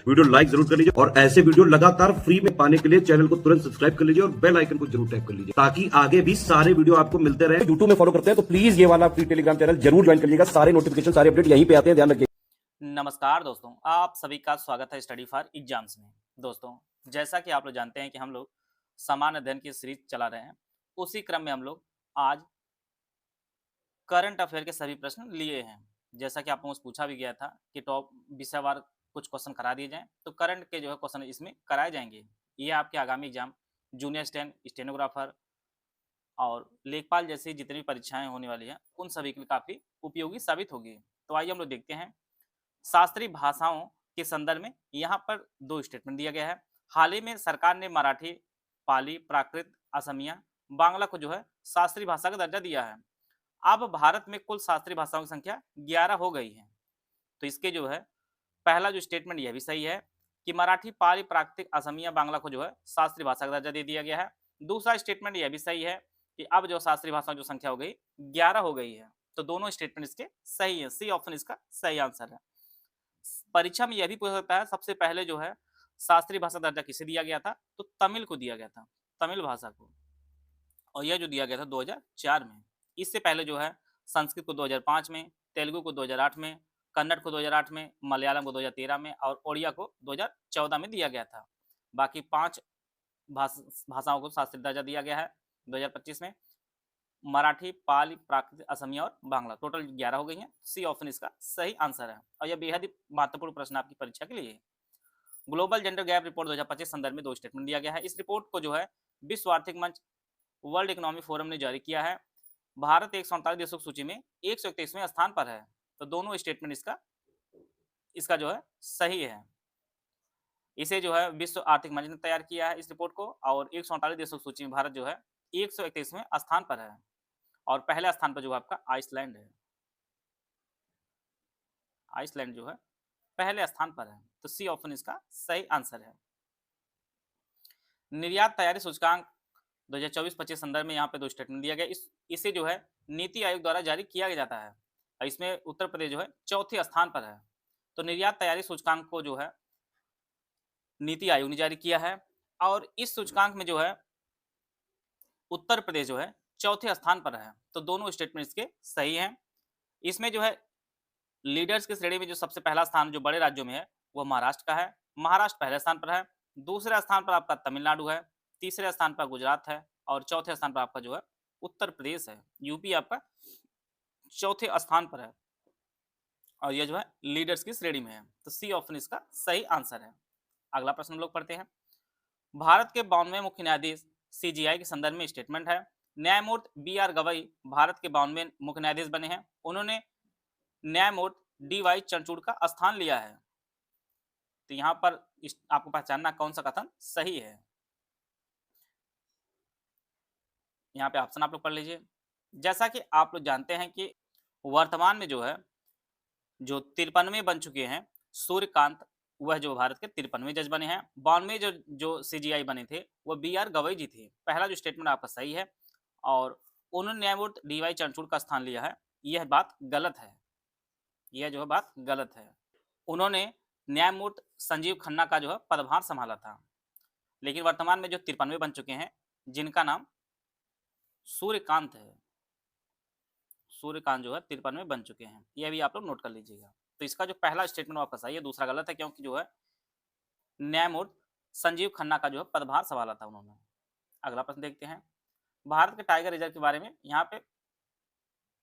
Video like जरूर कर लीजिए और ऐसे वीडियो लगातार फ्री में पाने के लिए चैनल को तुरंत सब्सक्राइब कर लीजिए और बेल आइकन को जरूर टैप कर लीजिए ताकि आगे भी सारे वीडियो आपको मिलते रहे। यूट्यूब में फॉलो करते हैं तो प्लीज ये वाला फ्री टेलीग्राम चैनल जरूर ज्वाइन कर लीजिएगा। सारे नोटिफिकेशन सारे अपडेट यहीं पे आते हैं, ध्यान रखिए। नमस्कार दोस्तों, आप सभी का स्वागत है स्टडी फॉर एग्जाम्स में। दोस्तों, जैसा कि आप लोग जानते हैं कि हम लोग सामान्य अध्ययन की सीरीज चला रहे हैं, उसी क्रम में हम लोग आज करंट अफेयर के सभी प्रश्न लिए हैं। जैसा कि आप लोगों से पूछा भी गया था कि टॉप विषयवार कुछ क्वेश्चन करा दिए जाएं, तो करंट के जो है क्वेश्चन इसमें कराए जाएंगे। ये आपके आगामी एग्जाम जूनियर स्टेनोग्राफर और लेखपाल जैसी जितनी भी परीक्षाएं होने वाली हैं, उन सभी के लिए काफ़ी उपयोगी साबित होगी। तो आइए हम लोग देखते हैं। शास्त्रीय भाषाओं के संदर्भ में यहाँ पर दो स्टेटमेंट दिया गया है। हाल ही में सरकार ने मराठी, पाली, प्राकृत, असमिया, बांग्ला को जो है शास्त्रीय भाषा का दर्जा दिया है। अब भारत में कुल शास्त्रीय भाषाओं की संख्या 11 हो गई है। तो इसके जो है पहला जो स्टेटमेंट यह भी सही है कि मराठी, पाली, प्राकृतिक, असमिया, बांग्ला को जो है शास्त्रीय भाषा का दर्जा दे दिया गया है। दूसरा स्टेटमेंट यह भी सही है कि अब जो शास्त्रीय भाषाओं की संख्या हो गई 11 हो गई है। तो दोनों स्टेटमेंट इसके सही है। सी ऑप्शन इसका सही आंसर है। परीक्षा में यह भी पूछा सकता है, सबसे पहले जो है शास्त्रीय भाषा दर्जा किसे दिया गया था, तो तमिल को दिया गया था, तमिल भाषा को, और यह जो दिया गया था 2004 में। इससे पहले जो है संस्कृत को 2005 में, तेलुगु को 2008 में, कन्नड़ को 2008 में, मलयालम को 2013 में और ओडिया को 2014 में दिया गया था। बाकी 5 भाषाओं को शास्त्रीय दर्जा दिया गया है 2025 में। मराठी, पाली, प्राकृत, असमिया और बांग्ला, टोटल 11 हो गई हैं। सी ऑप्शन इसका सही आंसर है और यह बेहद ही महत्वपूर्ण प्रश्न आपकी परीक्षा के लिए। ग्लोबल जेंडर गैप रिपोर्ट 2025 संदर्भ में दो स्टेटमेंट दिया गया है। इस रिपोर्ट को जो है विश्व आर्थिक मंच, वर्ल्ड इकोनॉमिक फोरम ने जारी किया है। भारत 147 देशों की सूची में 131वें स्थान पर है। तो दोनों स्टेटमेंट इसका जो है सही है। इसे जो है विश्व आर्थिक मंच ने तैयार किया है इस रिपोर्ट को, और 147 देशों की सूची में भारत जो है 131वें स्थान पर है और पहले स्थान पर जो है आपका आइसलैंड है। आइसलैंड जो है पहले स्थान पर है। तो सी ऑप्शन इसका सही आंसर है। निर्यात तैयारी सूचकांक 2024-25 संदर्भ में यहाँ पे दो स्टेटमेंट दिया गया। इसे जो है नीति आयोग द्वारा जारी किया जाता है और इसमें उत्तर प्रदेश जो है चौथे स्थान पर है। तो निर्यात तैयारी सूचकांक को जो है नीति आयोग ने जारी किया है और इस सूचकांक में जो है उत्तर प्रदेश जो है चौथे स्थान पर है। तो दोनों स्टेटमेंट इसके सही हैं। इसमें जो है लीडर्स की श्रेणी में जो सबसे पहला स्थान जो बड़े राज्यों में है वो महाराष्ट्र का है। महाराष्ट्र पहले स्थान पर है, दूसरे स्थान पर आपका तमिलनाडु है, तीसरे स्थान पर गुजरात है और चौथे स्थान पर आपका जो है उत्तर प्रदेश है। यूपी आपका चौथे स्थान पर है और यह जो है लीडर्स की श्रेणी में है। तो सी ऑप्शन इसका सही आंसर है। अगला प्रश्न हम लोग पढ़ते हैं। भारत के 92वें मुख्य न्यायाधीश सीजीआई के संदर्भ में स्टेटमेंट है। न्यायमूर्ति बी.आर. गवई भारत के 92वें मुख्य न्यायाधीश बने हैं। उन्होंने न्यायमूर्ति डी.वाई. चंद्रचूड़ का स्थान लिया है। तो यहाँ पर आपको पहचानना कौन सा कथन सही है। यहाँ पे ऑप्शन आप लोग पढ़ लीजिए। जैसा कि आप लोग जानते हैं कि वर्तमान में जो है जो 53वें बन चुके हैं सूर्यकांत, वह जो भारत के 53वें जज बने हैं। 92 जो सीजीआई बने थे वो बी.आर. गवई जी थे। पहला जो स्टेटमेंट आपका सही है और उन्होंने न्यायमूर्ति डी.वाई. चंद्रचूड़ का स्थान लिया है, यह बात गलत है। यह जो है बात गलत है। उन्होंने न्यायमूर्ति संजीव खन्ना का जो है पदभार संभाला था, लेकिन वर्तमान में जो 53वें बन चुके हैं जिनका नाम सूर्यकांत है, सूर्यकांत जो है 53वें बन चुके हैं। यह भी आप लोग नोट कर लीजिएगा। तो इसका जो पहला स्टेटमेंट वापस आई है, दूसरा गलत है क्योंकि जो है न्यायमूर्ति संजीव खन्ना का जो है पदभार संभाला था उन्होंने। अगला प्रश्न देखते हैं। भारत के टाइगर रिजर्व के बारे में यहाँ पे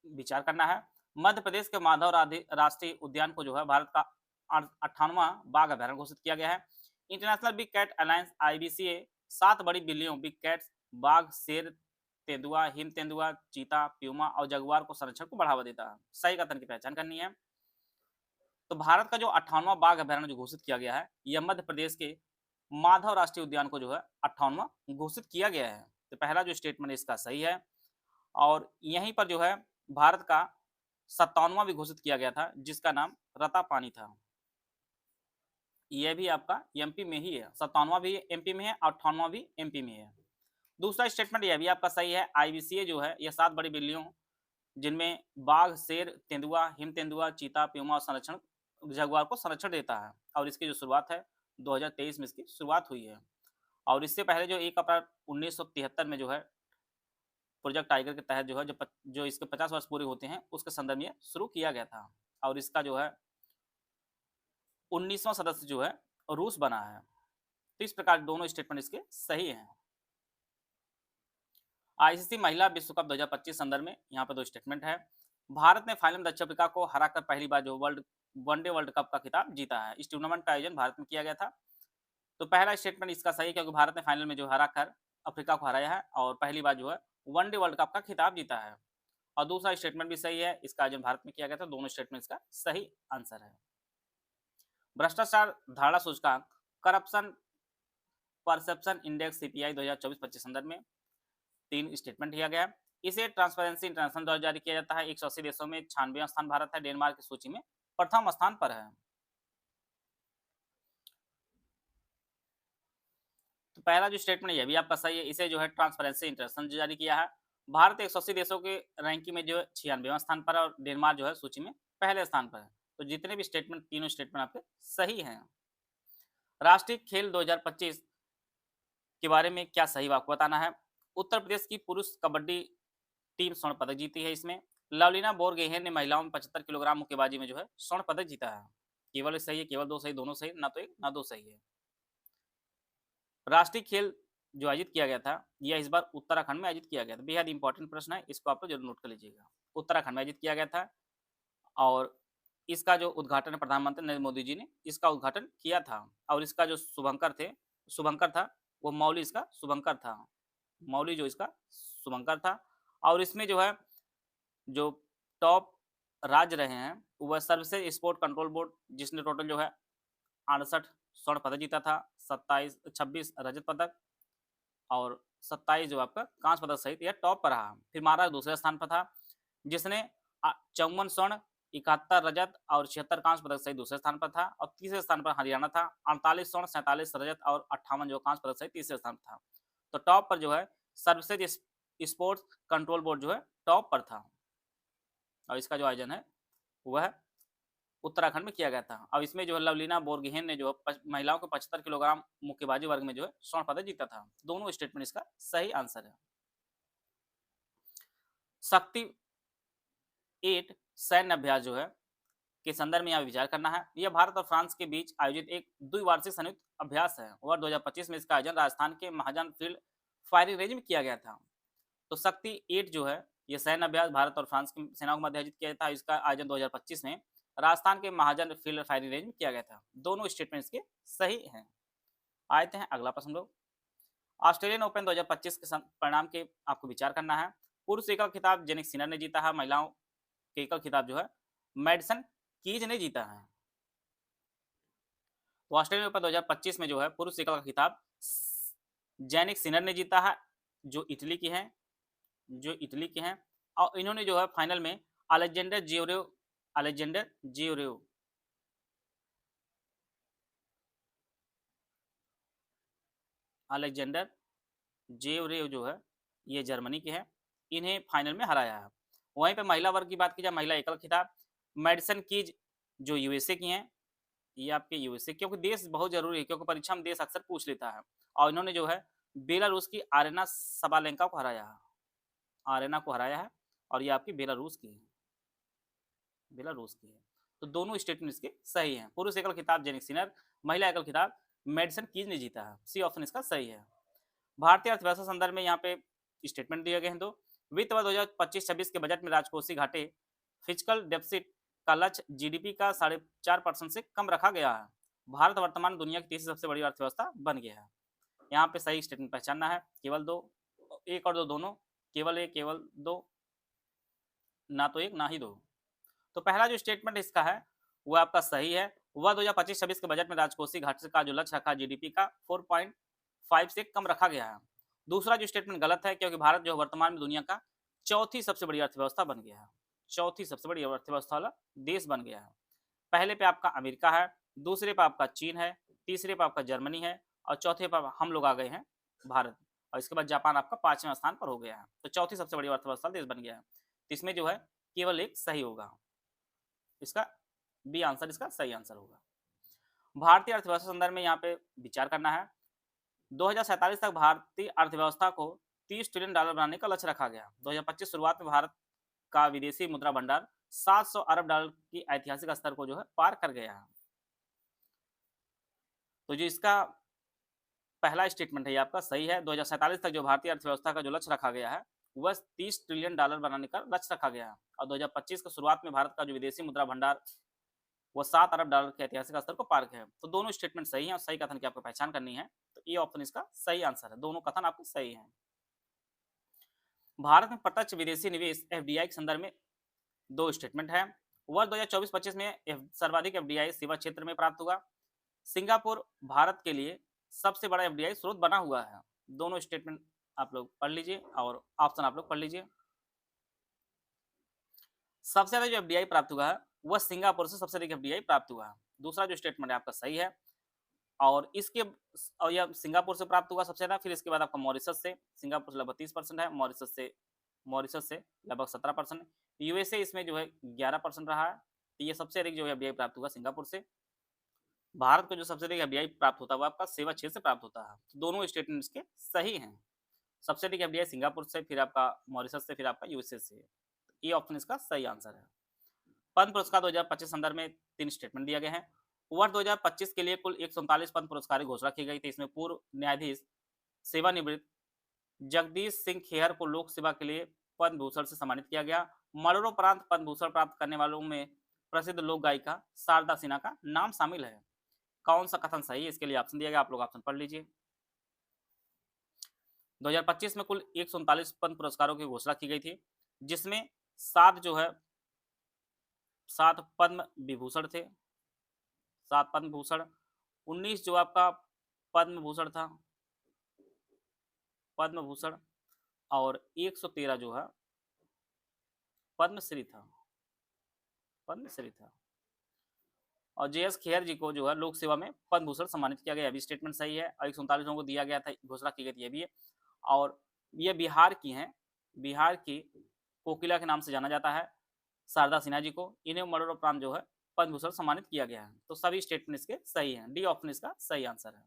विचार करना है। मध्य प्रदेश के माधव राष्ट्रीय उद्यान को जो है भारत का 58वां बाघ अभ्यारण्य घोषित किया गया है। International Big Cat Alliance IBCA 7 बड़ी बिल्लियों बिग कैट्स, बाघ, शेर, तेंदुआ, हिम तेंदुआ, चीता, प्यूमा और जगुआर को संरक्षण को बढ़ावा देता है। सही कथन की पहचान करनी है। तो भारत का जो 58वां बाघ अभ्यारण्य जो घोषित किया गया है, यह मध्य प्रदेश के माधव राष्ट्रीय उद्यान को जो है 58वां घोषित किया गया है। तो पहला जो स्टेटमेंट इसका सही है और यहीं पर जो है भारत का 57वां भी घोषित किया गया था जिसका नाम रतापानी था। यह भी आपका एमपी में ही है। 57वां भी एमपी में है और 58वां भी एमपी में है। दूसरा स्टेटमेंट यह भी आपका सही है। IBCA जो है यह 7 बड़ी बिल्लियों जिनमें बाघ, शेर, तेंदुआ, हिम तेंदुआ, चीता, प्यूमा और संरक्षण जगुआर को संरक्षण देता है और इसकी जो शुरुआत है 2023 में इसकी शुरुआत हुई है। और इससे पहले जो 1 अप्रैल 1973 में जो है प्रोजेक्ट टाइगर के तहत जो है जो इसके 50 वर्ष पूरे होते हैं उसके संदर्भ में शुरू किया गया था और इसका जो है 19वां सदस्य जो है रूस बना है। तो इस प्रकार दोनों स्टेटमेंट इसके सही हैं। आईसीसी महिला विश्व कप 2025 संदर्भ में यहाँ पर दो स्टेटमेंट है। भारत ने फाइनल में दक्षिण अफ्रीका को हराकर पहली बार जो वनडे वर्ल्ड कप का खिताब जीता है। इस टूर्नामेंट का आयोजन भारत में किया गया था। तो पहला स्टेटमेंट इसका सही है क्योंकि भारत ने फाइनल में जो हराकर अफ्रीका को हराया है और पहली बार जो है वनडे वर्ल्ड कप का खिताब जीता है। और दूसरा स्टेटमेंट भी सही है, इसका आयोजन भारत में किया गया था। दोनों स्टेटमेंट इसका सही आंसर है। भ्रष्टाचार धारणा सूचकांक करप्शन परसेप्शन इंडेक्स सीपीआई 2024-25 संदर्भ में 3 स्टेटमेंट दिया गया। इसे ट्रांसपेरेंसी इंटरनेशनल द्वारा जारी किया जाता है। 180 देशों में 96वां स्थान भारत है। डेनमार्क की सूची में प्रथम स्थान पर है। तो पहला जो स्टेटमेंट यह भी आपका सही है। इसे जो है ट्रांसपेरेंसी इंटरनेशनल जारी किया है। भारत 180 देशों के रैंकिंग में जो है 96वां स्थान पर है और डेनमार्क जो है सूची में पहले स्थान पर है। तो जितने भी स्टेटमेंट तीनों स्टेटमेंट आपके सही हैं। राष्ट्रीय खेल 2025 के बारे में क्या सही आपको बताना है। उत्तर प्रदेश की पुरुष कबड्डी टीम स्वर्ण पदक जीती है। इसमें लवलीना बोरगोहेन ने महिलाओं में 75 किलोग्राम मुक्केबाजी में जो है स्वर्ण पदक जीता है। केवल सही है, केवल 2 सही, दोनों सही, ना तो एक ना 2 सही है। राष्ट्रीय खेल जो आयोजित किया गया था यह इस बार उत्तराखंड में आयोजित किया गया था। बेहद इंपॉर्टेंट प्रश्न है, इसको आप लोग जरूर नोट कर लीजिएगा। उत्तराखंड में आयोजित किया गया था और इसका जो उद्घाटन प्रधानमंत्री नरेंद्र मोदी जी ने इसका उद्घाटन किया था और इसका जो शुभंकर था वो मौली इसका शुभंकर था। मौली जो इसका शुभंकर था और इसमें जो है जो टॉप राज्य रहे हैं वह सर्विसेज स्पोर्ट कंट्रोल बोर्ड जिसने टोटल जो है 68 स्वर्ण पदक जीता था, 26 रजत पदक और 27 जो आपका कांस्य पदक सहित यह टॉप पर रहा। फिर महाराष्ट्र दूसरे स्थान पर था जिसने 54 स्वर्ण, 71 रजत और 76 कांस्य पदक सहित दूसरे स्थान पर था। और तीसरे स्थान पर हरियाणा था, 48 स्वर्ण, 47 रजत और 58 जो कांस्य पदक सहित तीसरे स्थान पर था। तो टॉप पर जो है सर्विसेज स्पोर्ट्स कंट्रोल बोर्ड जो है टॉप पर था और इसका जो आयोजन है वह उत्तराखंड में किया गया था। अब इसमें जो है लवलीना बोरगोहेन ने जो महिलाओं के 75 किलोग्राम मुक्केबाजी वर्ग में जो है स्वर्ण पदक जीता था। दोनों स्टेटमेंट इसका सही आंसर है। शक्ति 8 सैन्य अभ्यास जो है के संदर्भ में यहाँ विचार करना है। यह भारत और फ्रांस के बीच आयोजित एक द्विवार्षिक संयुक्त अभ्यास है। वर्ष 2025 में इसका आयोजन राजस्थान के महाजन फील्ड फायरिंग रेंज में किया गया था। तो शक्ति 8 जो है यह सैन्य अभ्यास भारत और फ्रांस की सेनाओं के मध्य आयोजित किया था। इसका आयोजन 2025 में राजस्थान के महाजन फील्ड फायरिंग रेंज में किया गया था। दोनों स्टेटमेंट इसके सही हैं। आते हैं अगला प्रश्न लोग। ऑस्ट्रेलियन ओपन 2025 के परिणाम के आपको विचार करना है। पुरुष एकल खिताब जेनिक सिनर ने जीता है। महिलाओं के एकल खिताब जो है मैडिसन कीज ने जीता है। तो ऑस्ट्रेलियन ओपन 2025 में जो है पुरुष एकल का खिताब जेनिक सिनर ने जीता है जो इटली की हैं और इन्होंने जो है फाइनल में अलेक्जेंडर जेवरेव जो है ये जर्मनी के हैं, इन्हें फाइनल में हराया है। वहीं पे महिला वर्ग की बात की जाए, महिला एकल खिताब मैडिसन कीज जो यूएसए की हैं, ये आपके यूएसए, क्योंकि देश बहुत जरूरी है क्योंकि परीक्षा में देश अक्सर पूछ लेता है। और इन्होंने जो है बेलारूस की आरेना सबालेंका को हराया है और ये आपकी बेलारूस की है। तो दोनों स्टेटमेंट इसके सही हैं। पुरुष एकल खिताब जेनिक सिनर, महिला एकल खिताब मेडिसन कीज ने जीता है। सी ऑप्शन इसका सही है। भारतीय अर्थव्यवस्था संदर्भ में यहाँ पे स्टेटमेंट दिए गए हैं दो। वित्त वर्ष 2025-26 के बजट में राजकोषीय घाटे फिजिकल डेफिसिट का लक्ष्य जीडीपी का 4.5% से कम रखा गया है। भारत वर्तमान दुनिया की तीसरी सबसे बड़ी अर्थव्यवस्था बन गया है। यहाँ पे सही स्टेटमेंट पहचानना है। केवल 2, 1 और 2 दोनों, केवल 1, केवल 2, ना तो 1 ना ही 2। तो पहला जो स्टेटमेंट इसका है वो आपका सही है। वह 2025-26 के बजट में राजकोषीय घाटे का जो लक्ष्य रखा जीडीपी का 4.5 से कम रखा गया है। दूसरा जो स्टेटमेंट गलत है क्योंकि भारत जो वर्तमान में दुनिया का चौथी सबसे बड़ी अर्थव्यवस्था बन गया है। चौथी सबसे बड़ी अर्थव्यवस्था वाला देश बन गया है। पहले पे आपका अमेरिका है, दूसरे पे आपका चीन है, तीसरे पे आपका जर्मनी है और चौथे पे हम लोग आ गए हैं भारत, और इसके बाद जापान आपका 5वें स्थान पर हो गया है। तो चौथी सबसे बड़ी अर्थव्यवस्था देश बन गया है। तो इसमें जो है केवल एक सही होगा, इसका बी आंसर इसका सही आंसर होगा। भारतीय अर्थव्यवस्था संदर्भ में यहाँ पे विचार करना है। 2047 तक भारतीय अर्थव्यवस्था को $30 ट्रिलियन बनाने का लक्ष्य रखा गया। 2025 शुरुआत में भारत का विदेशी मुद्रा भंडार $700 अरब की ऐतिहासिक स्तर को जो है पार कर गया है। तो जो इसका पहला स्टेटमेंट है ये आपका सही है। 2047 तक जो भारतीय अर्थव्यवस्था का जो लक्ष्य रखा गया है वह $30 ट्रिलियन बनाने का लक्ष्य रखा गया है, और 2025 की शुरुआत में भारत का जो विदेशी मुद्रा भंडार वो $7 अरब के ऐतिहासिक स्तर को पार किया है। तो दोनों स्टेटमेंट सही हैं और सही कथन की आपको पहचान करनी है। तो ये ऑप्शन इसका सही आंसर है, दोनों कथन आपके सही हैं। भारत में प्रत्यक्ष विदेशी निवेश एफडीआई के संदर्भ में दो स्टेटमेंट है। वर्ष 2024-25 में सर्वाधिक एफडीआई सेवा क्षेत्र में प्राप्त हुआ। सिंगापुर भारत के लिए सबसे बड़ा एफडीआई स्रोत बना हुआ है। दोनों स्टेटमेंट आप लोग पढ़ लीजिए और ऑप्शन आप लोग पढ़ लीजिए। सबसे ज्यादा जो एफडीआई प्राप्त हुआ है वह सिंगापुर से सबसे अधिक एफडीआई प्राप्त हुआ है। दूसरा जो स्टेटमेंट है आपका सही है, और इसके और यह सिंगापुर से प्राप्त हुआ सबसे ज्यादा, फिर इसके बाद आपका मॉरिशस से, सिंगापुर से लगभग 30% है, मॉरिशस से लगभग 17%, यूएसए इसमें जो है 11% रहा है। तो ये सबसे अधिक जो है एफडीआई प्राप्त हुआ सिंगापुर से। भारत को जो सबसे अधिक एफडीआई प्राप्त होता है वो आपका सेवा क्षेत्र से प्राप्त होता है। तो दोनों स्टेटमेंट इसके सही हैं। सबसे अधिक एफडीआई सिंगापुर से, फिर आपका मॉरिशस से, फिर आपका यूएसए से। ये ऑप्शन इसका सही आंसर है। पद्म पुरस्कार 2025 संदर्भ में 3 स्टेटमेंट दिए गए हैं। वर्ष 2025 के लिए कुल 139 पद्म पुरस्कार की घोषणा की गई थी। इसमें पूर्व न्यायाधीश सेवानिवृत्त जगदीश सिंह खेहर को लोक सेवा के लिए पद्म भूषण से सम्मानित किया गया। मरणोपरांत पद्म भूषण प्राप्त करने वालों में प्रसिद्ध लोक गायिका शारदा सिन्हा का नाम शामिल है। कौन सा कथन सही है, इसके लिए ऑप्शन दिया गया, आप लोग ऑप्शन पढ़ लीजिए। 2025 में कुल 139 पद्म पुरस्कारों की घोषणा की गई थी, जिसमें 7 जो है 7 पद्म विभूषण थे, 7 पद्म भूषण, 19 जो आपका पद्म भूषण था, पद्म भूषण, और 113 जो है पद्मश्री था, पद्मश्री था। और जेएस खेहर जी को जो है लोक सेवा में पद्म भूषण सम्मानित किया गया, अभी स्टेटमेंट सही है। और 139 लोगों को दिया गया था, घोषणा की गई थी अभी। और ये बिहार की हैं, बिहार की कोकिला के नाम से जाना जाता है शारदा सिन्हा जी को। इन्हें मरणोपरांत जो है पद्म भूषण सम्मानित किया गया है। तो सभी स्टेटमेंट इसके सही हैं, डी ऑप्शन इसका सही आंसर है।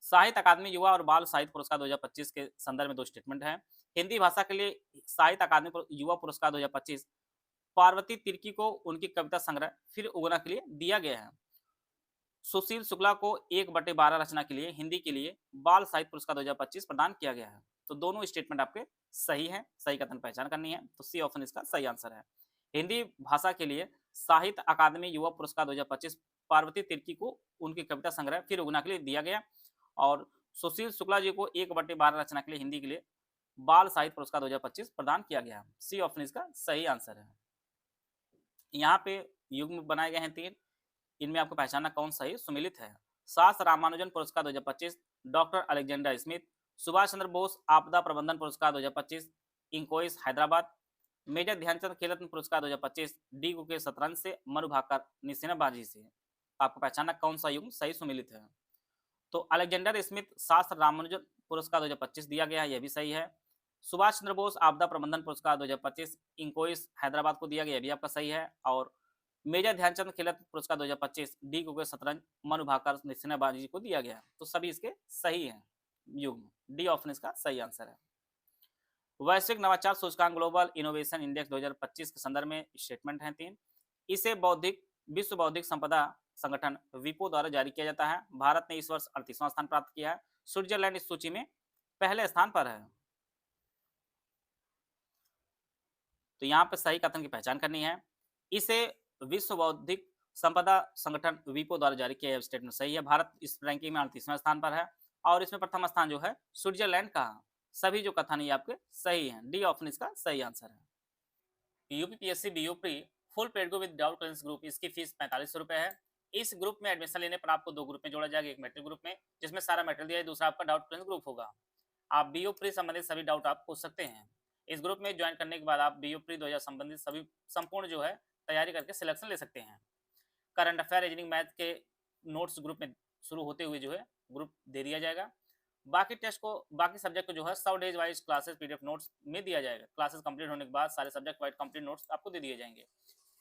साहित्य अकादमी युवा और बाल साहित्य पुरस्कार 2025 के संदर्भ में 2 स्टेटमेंट है। हिंदी भाषा के लिए साहित्य अकादमी युवा पुरस्कार 2025 पार्वती तिर्की को उनकी कविता संग्रह फिर उगना के लिए दिया गया है। सुशील शुक्ला को 1/12 रचना के लिए हिंदी के लिए बाल साहित्य पुरस्कार 2025 प्रदान किया गया है। तो दोनों स्टेटमेंट आपके सही हैं, सही कथन पहचान करनी है। तो सी ऑप्शन इसका सही आंसर है। हिंदी भाषा के लिए साहित्य अकादमी युवा पुरस्कार 2025 पार्वती तिर्की को उनकी कविता संग्रह फिर उगना के लिए दिया गया, और सुशील शुक्ला जी को 1/12 रचना के लिए हिंदी के लिए बाल साहित्य पुरस्कार 2025 प्रदान किया गया। सी ऑप्शन इसका सही आंसर है। यहाँ पे युग्म बनाए गए हैं 3, इनमें आपको पहचानना कौन सही सुमिलित है। शास्त्र रामानुजन पुरस्कार 2025 doctor Alexander Smith, Subhash Chandra Bose आपदा प्रबंधन पुरस्कार 2025 इंकोइस हैदराबाद, मेजर ध्यानचंद खेल रत्न पुरस्कार 2025 डी के शतरंज से, मनु भाकर निशानेबाजी से। आपको पहचानना कौन सा युग्म सही सुमिलित है। तो अलेक्जेंडर स्मिथ शास्त्र रामानुजन पुरस्कार 2025 दिया गया है, यह भी सही है। सुभाष चंद्र बोस आपदा प्रबंधन पुरस्कार 2025 इंकोइस हैदराबाद को दिया गया, भी आपका सही है। और मेजर ध्यानचंद खेल रत्न पुरस्कार 2025 डी के शतरंज मनु भाकर निशानेबाजी को दिया गया। तो सभी इसके सही हैं युग्म, डी ऑप्शन इसका सही आंसर है। वैश्विक नवाचार सूचकांक ग्लोबल इनोवेशन इंडेक्स 2025 के संदर्भ में स्टेटमेंट हैं 3। इसे विश्व बौद्धिक संपदा संगठन विपो द्वारा जारी किया जाता है। भारत ने इस वर्ष 38वां स्थान प्राप्त किया है। स्विट्जरलैंड इस सूची में पहले स्थान पर है। तो यहाँ पे सही कथन की पहचान करनी है। इसे विश्व बौद्धिक संपदा संगठन विपो द्वारा जारी किया स्टेटमेंट सही है। भारत इस रैंकिंग में 38वां स्थान पर है, और इसमें प्रथम स्थान जो है स्विट्जरलैंड का। सभी जो कथन है आपके सही हैं, डी ऑप्शन इसका सही आंसर है। यूपीपीएससी बीयूप्री full paid with doubt clearance group, इसकी फीस 4500 रुपए है। इस ग्रुप में एडमिशन लेने पर आपको 2 ग्रुप में जोड़ा जाएगा, एक मेटेरियल ग्रुप में जिसमें सारा मेटेरियल दिया है, दूसरा आपका डाउट क्लियरेंस ग्रुप होगा। आप बीयूप्री संबंधित सभी डाउट आप पूछ सकते हैं। इस ग्रुप में ज्वाइन करने के बाद आप बीयूप्री 2000 संबंधित सभी संपूर्ण जो है तैयारी करके सिलेक्शन ले सकते हैं। करंट अफेयर, रीजनिंग, मैथ के नोट्स ग्रुप में शुरू होते हुए जो है ग्रुप दे दिया जाएगा। बाकी टेस्ट को, बाकी सब्जेक्ट को जो है 100 days wise classes PDF notes में दिया जाएगा। क्लासेस कंप्लीट होने के बाद सारे सब्जेक्ट वाइज कंप्लीट नोट्स आपको दे दिए जाएंगे।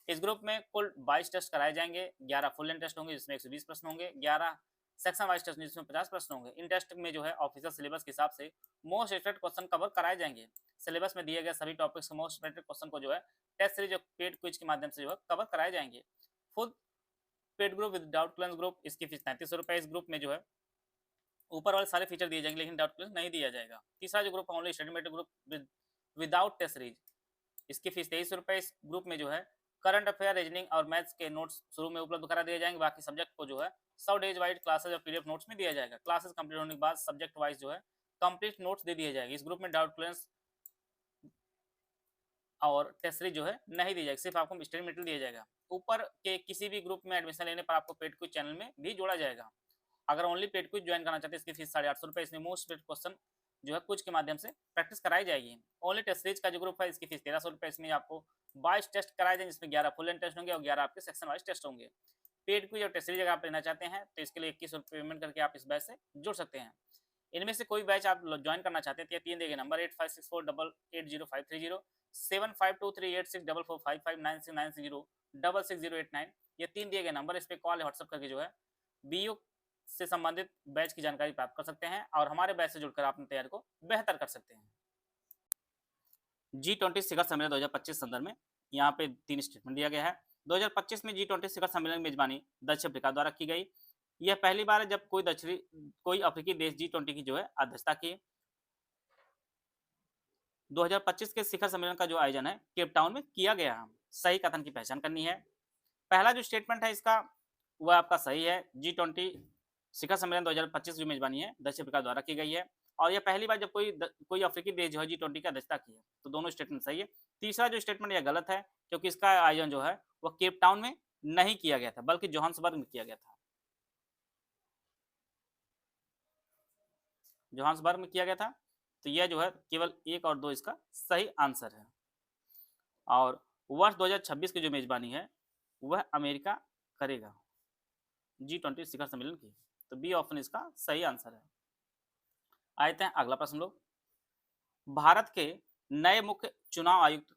इस ग्रुप में कुल 22 टेस्ट कराए जाएंगे, 11 फुल लेंथ टेस्ट होंगे जिसमें 120 प्रश्न होंगे, 11 सेक्शन वाइज टेस्ट जिसमें 50 प्रश्न होंगे। इन टेस्ट में जो है ऑफिशियल सिलेबस के हिसाब से मोस्ट एक्सपेक्टेड क्वेश्चन कवर कराए जाएंगे। सिलेबस में दिए गए सभी टॉपिक्स के मोस्ट एक्सपेक्टेड क्वेश्चन को जो है टेस्ट सीरीज और पेड क्विज के माध्यम से जो है कवर कराए जाएंगे। Full paid group with doubt clearance group, इसकी फीस 3300 रुपए। इस ग्रुप में जो है ऊपर वाले सारे फीचर दिए जाएंगे लेकिन डाउट क्लियरेंस नहीं दिया जाएगा। तीसरा जो ग्रुप है only study material group without test series, इसकी फीस 2300 रुपए। इस ग्रुप में जो है करंट अफेयर, रीजनिंग और मैथ्स के नोट्स शुरू में उपलब्ध करा दिए जाएंगे। बाकी सब्जेक्ट को जो है 100 डेज वाइज क्लासेज और पीडीएफ नोट्स में दिया जाएगा। क्लासेस कंप्लीट होने के बाद सब्जेक्ट वाइज जो है कंप्लीट नोट्स दे दिए जाएंगे। इस ग्रुप में डाउट क्लियरेंस और टेस्ट सीरीज जो है नहीं दी जाएगी, सिर्फ आपको स्टडी मटेरियल दिया जाएगा। ऊपर के किसी भी ग्रुप में एडमिशन लेने पर आपको पेड क्विज चैनल में भी जोड़ा जाएगा। अगर ओनली पेड क्विज ज्वाइन करना चाहते हैं इसकी फीस 850 रुपए। इसमें मोस्ट पेड क्वेश्चन जो है कुछ के माध्यम से प्रैक्टिस कराई जाएगी। ओनली टेस्ट सीरीज का जो ग्रुप है इसकी फीस 1300 रुपए। इसमें आपको 22 टेस्ट कराए जाएंगे जिसमें 11 फुल लेंथ टेस्ट होंगे और 11 आपके सेक्शन वाइज टेस्ट होंगे। पेड क्विज और टेस्ट सीरीज अगर आप लेना चाहते हैं तो इसके लिए 21 रुपये पेमेंट करके आप इस बैच से जुड़ सकते हैं। इनमें से कोई बैच आप ज्वाइन करना चाहते हैं तो 3 देंगे नंबर 8564880530, 75238644559690660890, ये 3 दिए गए नंबर। इस पर कॉल या व्हाट्सअप करके जो है बीयू से संबंधित बैच की जानकारी प्राप्त कर सकते हैं और हमारे बैच से जुड़कर अपनी तैयारी को बेहतर कर सकते हैं। G20 शिखर सम्मेलन 2025 संदर्भ में यहाँ पे 3 स्टेटमेंट दिया गया है। 2025 में G20 शिखर सम्मेलन की मेजबानी दक्षिण अफ्रीका द्वारा की गई। यह पहली बार है जब कोई अफ्रीकी देश G20 की जो है अध्यक्षता की। 2025 के शिखर सम्मेलन का जो आयोजन है केप टाउन में किया गया है। सही कथन की पहचान करनी है। पहला जो स्टेटमेंट है इसका वह आपका सही है। G20 शिखर सम्मेलन 2025 जो मेजबानी है दक्षिण अफ्रीका द्वारा की गई है और यह पहली बार जब कोई अफ्रीकी देश जो है G20 की अध्यक्षता की है, तो दोनों स्टेटमेंट सही है। तीसरा जो स्टेटमेंट यह गलत है क्योंकि इसका आयोजन जो है वह केप टाउन में नहीं किया गया था बल्कि जोहान्सबर्ग में किया गया था। जोहान्सबर्ग में किया गया था, तो यह जो है केवल 1 और 2 इसका सही आंसर है। और वर्ष 2026 की जो मेजबानी है वह अमेरिका करेगा G20 शिखर सम्मेलन की, तो बी ऑप्शन इसका सही आंसर है। आते हैं अगला प्रश्न लोग। भारत के नए मुख्य चुनाव आयुक्त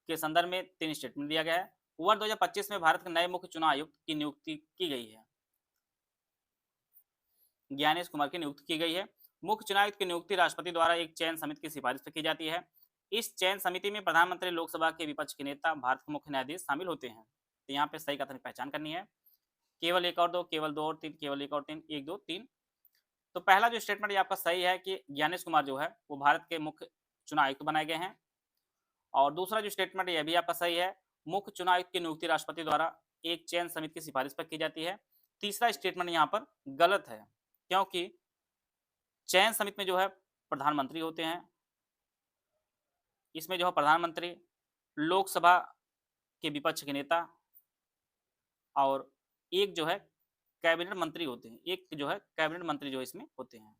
के संदर्भ में 3 स्टेटमेंट दिया गया है। वर्ष 2025 में भारत के नए मुख्य चुनाव आयुक्त की नियुक्ति की गई है। ज्ञानेश कुमार की नियुक्ति की गई है। मुख्य चुनाव आयुक्त की नियुक्ति राष्ट्रपति द्वारा एक चयन समिति की सिफारिश पर की जाती है। इस चयन समिति में प्रधानमंत्री, लोकसभा के विपक्ष के नेता, भारत के मुख्य न्यायाधीश शामिल होते हैं। तो यहाँ पे सही कथन की पहचान करनी है। केवल 1 और 2, केवल 2 और 3, केवल 1 और 3, 1 2 3। तो पहला जो स्टेटमेंट ये आपका सही है कि ज्ञानेश कुमार जो है वो भारत के मुख्य चुनाव आयुक्त बनाए गए हैं। और दूसरा जो स्टेटमेंट यह भी आपका सही है, मुख्य चुनाव आयुक्त की नियुक्ति राष्ट्रपति द्वारा एक चयन समिति की सिफारिश पर की जाती है। तीसरा स्टेटमेंट यहाँ पर गलत है क्योंकि चयन समिति में जो है प्रधानमंत्री होते हैं। इसमें जो है प्रधानमंत्री, लोकसभा के विपक्ष के नेता और एक जो है कैबिनेट मंत्री होते हैं। एक जो है कैबिनेट मंत्री जो इसमें होते हैं।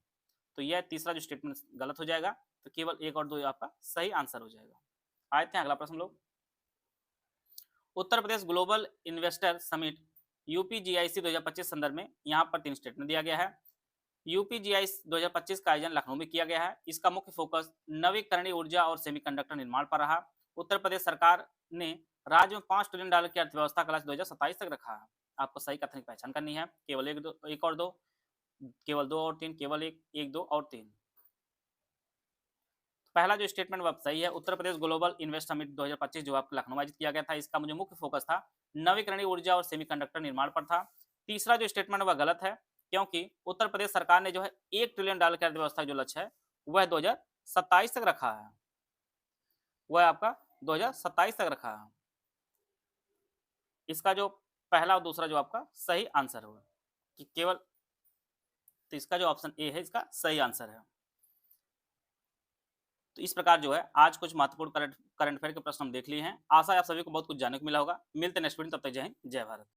तो यह तीसरा जो स्टेटमेंट गलत हो जाएगा, तो केवल 1 और 2 आपका सही आंसर हो जाएगा। आते हैं अगला प्रश्न लोग। Uttar Pradesh global investor summit UPGIC 2025 संदर्भ में यहाँ पर 3 स्टेटमेंट दिया गया है। UPGIC 2025 का आयोजन लखनऊ में किया गया है। इसका मुख्य फोकस नवीकरणीय ऊर्जा और सेमीकंडक्टर निर्माण पर रहा। उत्तर प्रदेश सरकार ने राज्य में $5 ट्रिलियन की अर्थव्यवस्था का लक्ष्य 2027 तक रखा है। आपको सही कथन की पहचान करनी है। केवल 1 और 2, केवल 2 और 3, केवल 1, 1 2 और 3। पहला जो स्टेटमेंट वह सही है। Uttar Pradesh global invest summit 2025 जो आपको लखनऊ में आयोजित किया गया था, इसका मुझे मुख्य फोकस था नवीकरणीय ऊर्जा और सेमीकंडक्टर निर्माण पर था। तीसरा जो स्टेटमेंट वह गलत है क्योंकि उत्तर प्रदेश सरकार ने जो है $1 ट्रिलियन की अर्थव्यवस्था जो लक्ष्य है वह 2027 तक रखा है। वह आपका 2027 तक रखा है। इसका जो पहला और दूसरा जो आपका सही आंसर होगा कि केवल, तो इसका जो ऑप्शन ए है इसका सही आंसर है। तो इस प्रकार जो है आज कुछ महत्वपूर्ण करंट अफेयर के प्रश्न हम देख लिए हैं। आशा है आप सभी को बहुत कुछ जानने को मिला होगा। मिलते हैं नेक्स्ट वीडियो, तब तक जय हिंद, जय भारत।